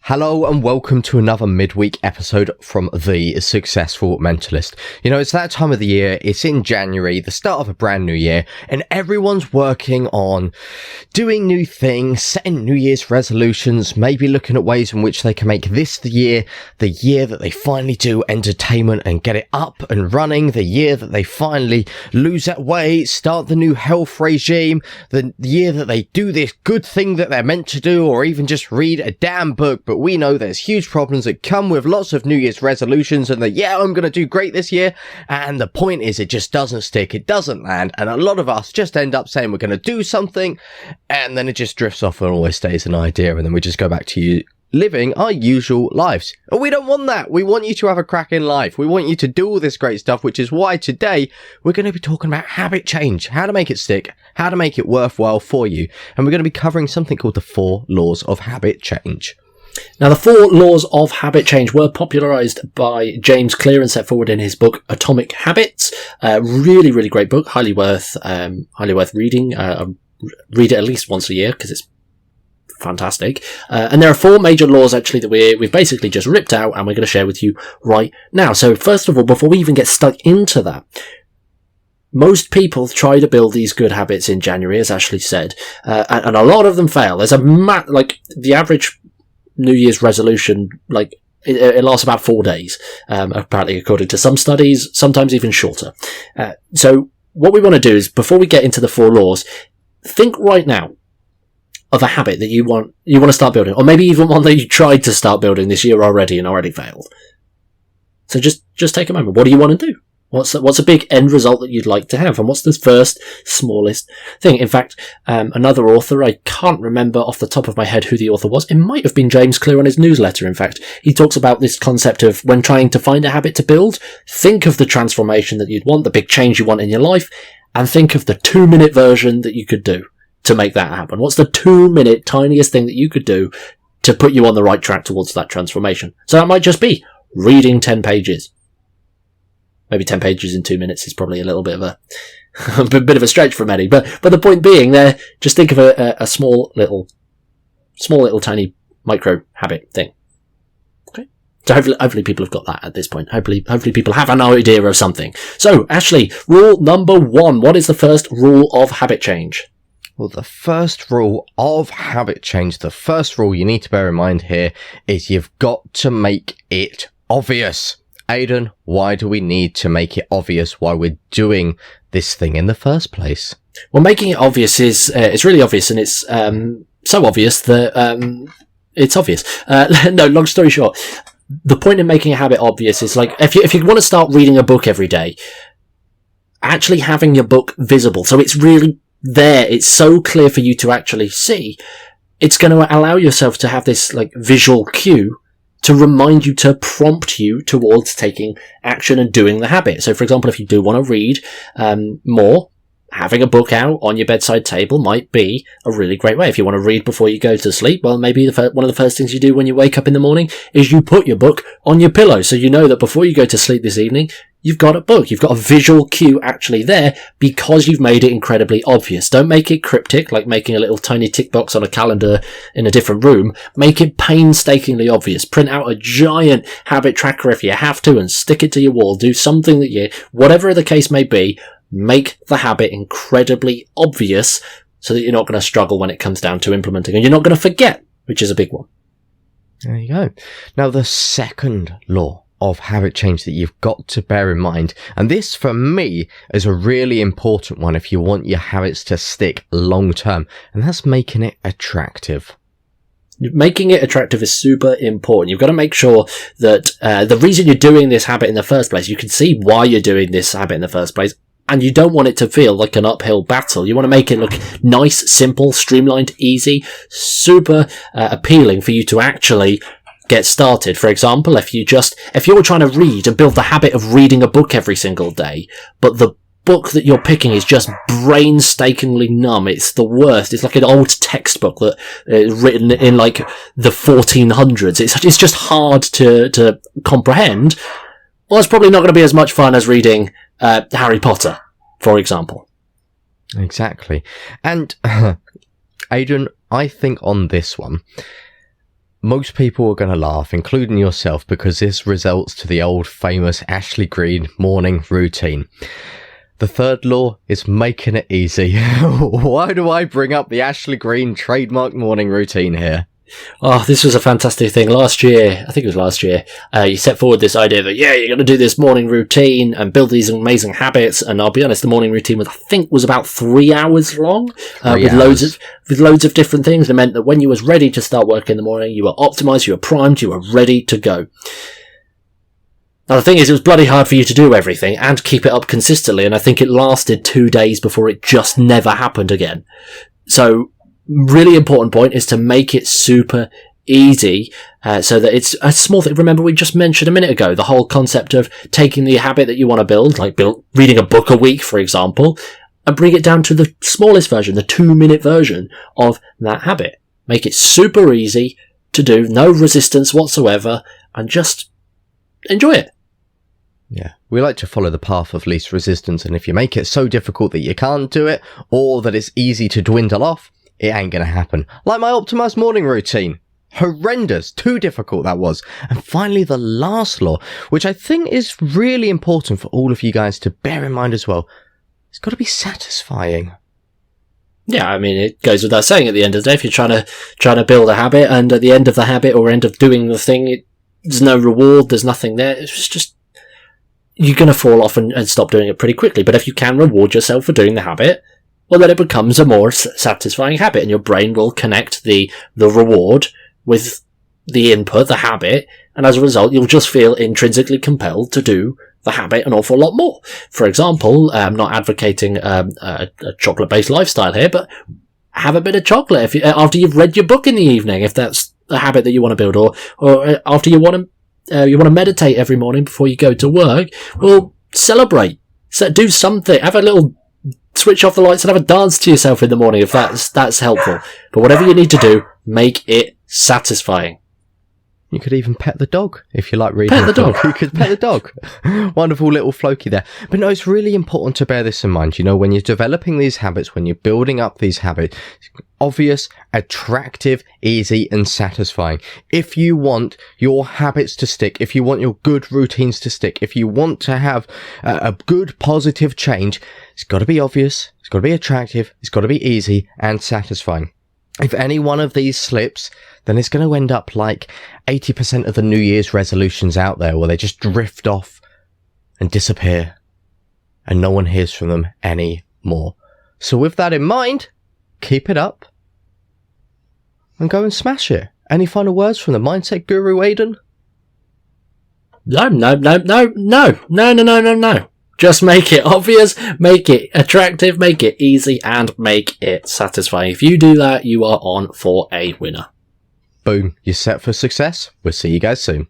Hello and welcome to another midweek episode from The Successful Mentalist. You know, it's that time of the year, it's in January, the start of a brand new year, and everyone's working on doing new things, setting New Year's resolutions, maybe looking at ways in which they can make this the year that they finally do entertainment and get it up and running, the year that they finally lose that weight, start the new health regime, the year that they do this good thing that they're meant to do, or even just read a damn book. But we know there's huge problems that come with lots of New Year's resolutions and that, I'm going to do great this year. And the point is, it just doesn't stick. It doesn't land. And a lot of us just end up saying we're going to do something and then it just drifts off and always stays an idea. And then we just go back to living our usual lives. And we don't want that. We want you to have a cracking life. We want you to do all this great stuff, which is why today we're going to be talking about habit change, how to make it stick, how to make it worthwhile for you. And we're going to be covering something called the 4 laws of habit change. Now, the 4 laws of habit change were popularised by James Clear and set forward in his book Atomic Habits. Really, really great book. Highly worth reading. Read it at least once a year because it's fantastic. And there are 4 major laws actually that we've basically just ripped out and we're going to share with you right now. So first of all, before we even get stuck into that, most people try to build these good habits in January, as Ashley said, and a lot of them fail. There's the average New Year's resolution, it lasts about 4 days, apparently, according to some studies, sometimes even shorter. So what we want to do is, before we get into the 4 laws, think right now of a habit that you want to start building, or maybe even one that you tried to start building this year already and already failed. So just take a moment. What do you want to do? What's a big end result that you'd like to have? And what's the first smallest thing? In fact, another author, I can't remember off the top of my head who the author was. It might have been James Clear on his newsletter, in fact. He talks about this concept of when trying to find a habit to build, think of the transformation that you'd want, the big change you want in your life, and think of the 2-minute version that you could do to make that happen. What's the 2-minute tiniest thing that you could do to put you on the right track towards that transformation? So that might just be reading 10 pages. Maybe 10 pages in 2 minutes is probably a little bit of a stretch for many. But the point being there, just think of a small little tiny micro habit thing. Okay. So hopefully people have got that at this point. Hopefully people have an idea of something. So Ashley, rule number 1. What is the first rule of habit change? Well, the first rule of habit change, the first rule you need to bear in mind here is you've got to make it obvious. Aidan, why do we need to make it obvious why we're doing this thing in the first place? Well, making it obvious is it's really obvious, and it's so obvious that it's obvious. No, long story short, the point in making a habit obvious is like if you want to start reading a book every day, actually having your book visible, so it's really there, it's so clear for you to actually see. It's going to allow yourself to have this visual cue to remind you, to prompt you towards taking action and doing the habit. So, for example, if you do want to read more, having a book out on your bedside table might be a really great way. If you want to read before you go to sleep, well, maybe one of the first things you do when you wake up in the morning is you put your book on your pillow. So you know that before you go to sleep this evening, you've got a book. You've got a visual cue actually there because you've made it incredibly obvious. Don't make it cryptic, like making a little tiny tick box on a calendar in a different room. Make it painstakingly obvious. Print out a giant habit tracker if you have to and stick it to your wall. Do something that whatever the case may be, make the habit incredibly obvious so that you're not going to struggle when it comes down to implementing. And you're not going to forget, which is a big one. There you go. Now, the second law of habit change that you've got to bear in mind, and this for me is a really important one if you want your habits to stick long term, and that's making it attractive. Making it attractive is super important. You've got to make sure that the reason you're doing this habit in the first place, you can see why you're doing this habit in the first place, and you don't want it to feel like an uphill battle. You want to make it look nice, simple, streamlined, easy, super appealing for you to actually get started. For example, if you're trying to read and build the habit of reading a book every single day, but the book that you're picking is just brainstakingly numb. It's the worst. It's like an old textbook that is written in the 1400s. It's just hard to comprehend. Well, it's probably not going to be as much fun as reading Harry Potter, for example. Exactly. And Aidan, I think on this one, most people are going to laugh, including yourself, because this results to the old famous Ashley Green morning routine. The third law is making it easy. Why do I bring up the Ashley Green trademark morning routine here? Oh, this was a fantastic thing. Last year, I think it was last year, you set forward this idea that, you're going to do this morning routine and build these amazing habits. And I'll be honest, the morning routine was about 3 hours long, with loads of different things. It meant that when you was ready to start work in the morning, you were optimized, you were primed, you were ready to go. Now, the thing is, it was bloody hard for you to do everything and keep it up consistently. And I think it lasted 2 days before it just never happened again. So, really important point is to make it super easy, so that it's a small thing. Remember, we just mentioned a minute ago the whole concept of taking the habit that you want to build, like reading a book a week, for example, and bring it down to the smallest version, the 2-minute version of that habit. Make it super easy to do, no resistance whatsoever, and just enjoy it. Yeah, we like to follow the path of least resistance, and if you make it so difficult that you can't do it, or that it's easy to dwindle off, it ain't gonna happen. Like my optimized morning routine. Horrendous. Too difficult that was. And finally, the last law, which I think is really important for all of you guys to bear in mind as well. It's got to be satisfying. Yeah, I mean, it goes without saying at the end of the day, if you're trying to build a habit, and at the end of the habit or end of doing the thing, there's no reward, there's nothing there. It's just, you're going to fall off and stop doing it pretty quickly. But if you can reward yourself for doing the habit, well, then it becomes a more satisfying habit, and your brain will connect the reward with the input, the habit, and as a result, you'll just feel intrinsically compelled to do the habit an awful lot more. For example, I'm not advocating a chocolate-based lifestyle here, but have a bit of chocolate after you've read your book in the evening, if that's a habit that you want to build, or after you want to meditate every morning before you go to work. Well, celebrate. So do something. Have a little switch off the lights and have a dance to yourself in the morning if that's helpful. But whatever you need to do, make it satisfying. You could even pet the dog if you like reading. Pet the dog. You could pet the dog. Wonderful little Floki there. But no, it's really important to bear this in mind. You know, when you're developing these habits, when you're building up these habits, obvious, attractive, easy, and satisfying. If you want your habits to stick, if you want your good routines to stick, if you want to have a good positive change, it's got to be obvious, it's got to be attractive, it's got to be easy and satisfying. If any one of these slips, then it's going to end up like 80% of the New Year's resolutions out there, where they just drift off and disappear and no one hears from them anymore. So with that in mind, keep it up and go and smash it. Any final words from the mindset guru, Aidan? No. Just make it obvious, make it attractive, make it easy, and make it satisfying. If you do that, you are on for a winner. Boom, you're set for success. We'll see you guys soon.